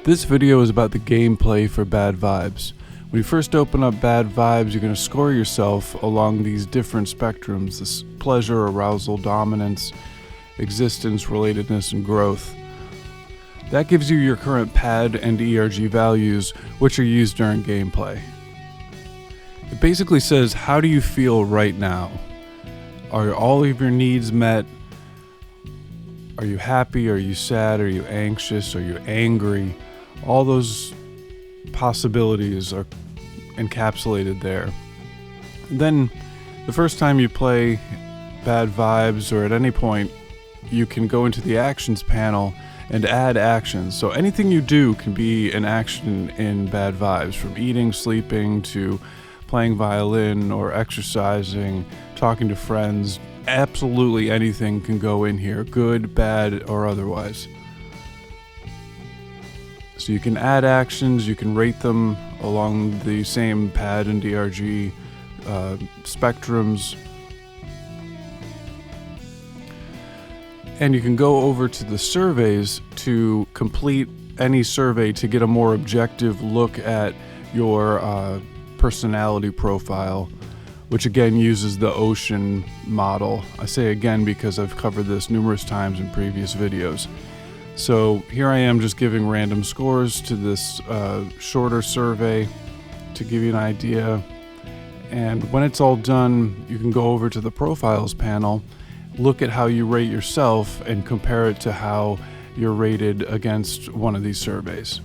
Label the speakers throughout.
Speaker 1: This video is about the gameplay for Bad Vibes. When you first open up Bad Vibes, you're going to score yourself along these different spectrums: this pleasure, arousal, dominance, existence, relatedness, and growth. That gives you your current PAD and ERG values, which are used during gameplay. It basically says, how do you feel right now? Are all of your needs met? Are you happy? Are you sad? Are you anxious? Are you angry? All those possibilities are encapsulated there. Then, the first time you play Bad Vibes, or at any point, you can go into the actions panel and add actions. So anything you do can be an action in Bad Vibes, from eating, sleeping, to playing violin, or exercising, talking to friends. Absolutely anything can go in here, good, bad, or otherwise. So you can add actions, you can rate them along the same PAD and DRG spectrums. And you can go over to the surveys to complete any survey to get a more objective look at your personality profile, which again uses the Ocean model. I say again because I've covered this numerous times in previous videos. So here I am just giving random scores to this shorter survey to give you an idea. And when it's all done, you can go over to the profiles panel, look at how you rate yourself, and compare it to how you're rated against one of these surveys.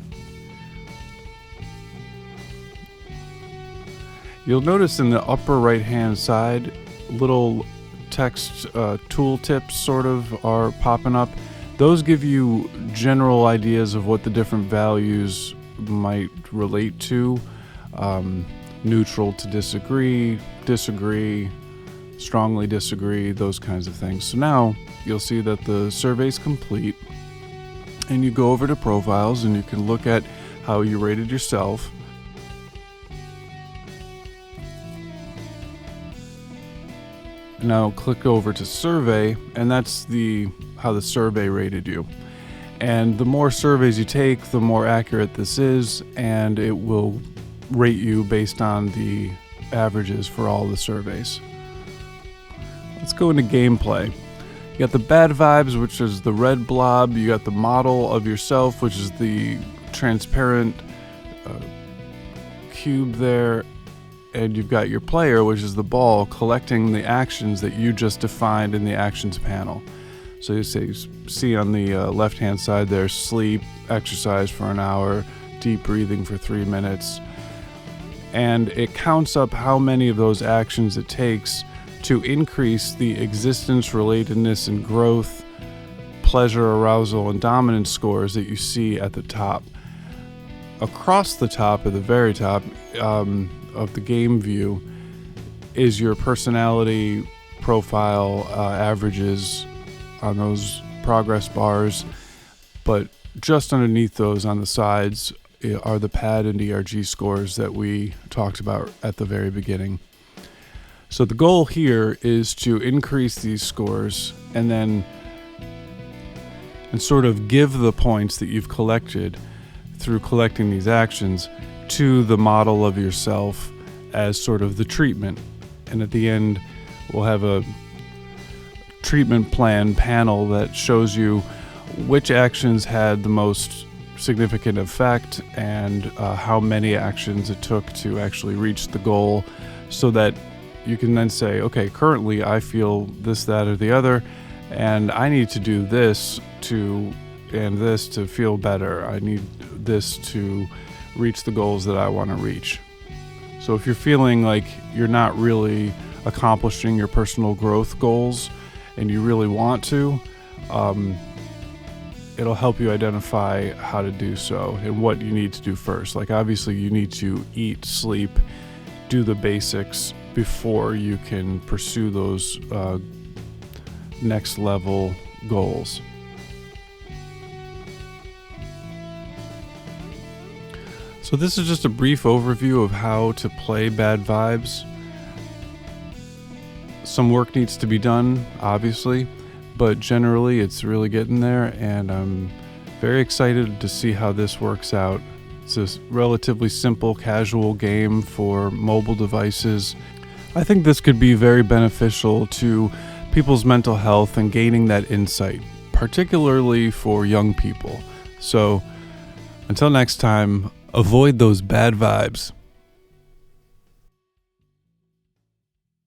Speaker 1: You'll notice in the upper right hand side, little text tooltips sort of are popping up. Those give you general ideas of what the different values might relate to. Neutral to disagree, disagree, strongly disagree, those kinds of things. So now you'll see that the survey's complete, and you go over to profiles and you can look at how you rated yourself. Now click over to survey, and that's how the survey rated you. And the more surveys you take, the more accurate this is, and it will rate you based on the averages for all the surveys. Let's go into gameplay. You got the Bad Vibes, which is the red blob. You got the model of yourself, which is the transparent cube there. And you've got your player, which is the ball, collecting the actions that you just defined in the actions panel. So you see on the left-hand side there, sleep, exercise for an hour, deep breathing for 3 minutes. And it counts up how many of those actions it takes to increase the existence, relatedness, and growth, pleasure, arousal, and dominance scores that you see at the top. Across the top, at the very top, of the game view is your personality profile averages on those progress bars, but just underneath those on the sides are the PAD and ERG scores that we talked about at the very beginning. So the goal here is to increase these scores and sort of give the points that you've collected through collecting these actions to the model of yourself as sort of the treatment. And at the end, we'll have a treatment plan panel that shows you which actions had the most significant effect and how many actions it took to actually reach the goal, so that you can then say, okay, currently I feel this, that, or the other, and I need to do this to feel better. I need this to reach the goals that I want to reach. So if you're feeling like you're not really accomplishing your personal growth goals and you really want to, it'll help you identify how to do so and what you need to do first. Like, obviously you need to eat, sleep, do the basics before you can pursue those next level goals. So this is just a brief overview of how to play Bad Vibes. Some work needs to be done, obviously, but generally it's really getting there, and I'm Very excited to see how this works out. It's a relatively simple, casual game for mobile devices. I think this could be very beneficial to people's mental health and gaining that insight, particularly for young people. So, until next time, avoid those bad vibes.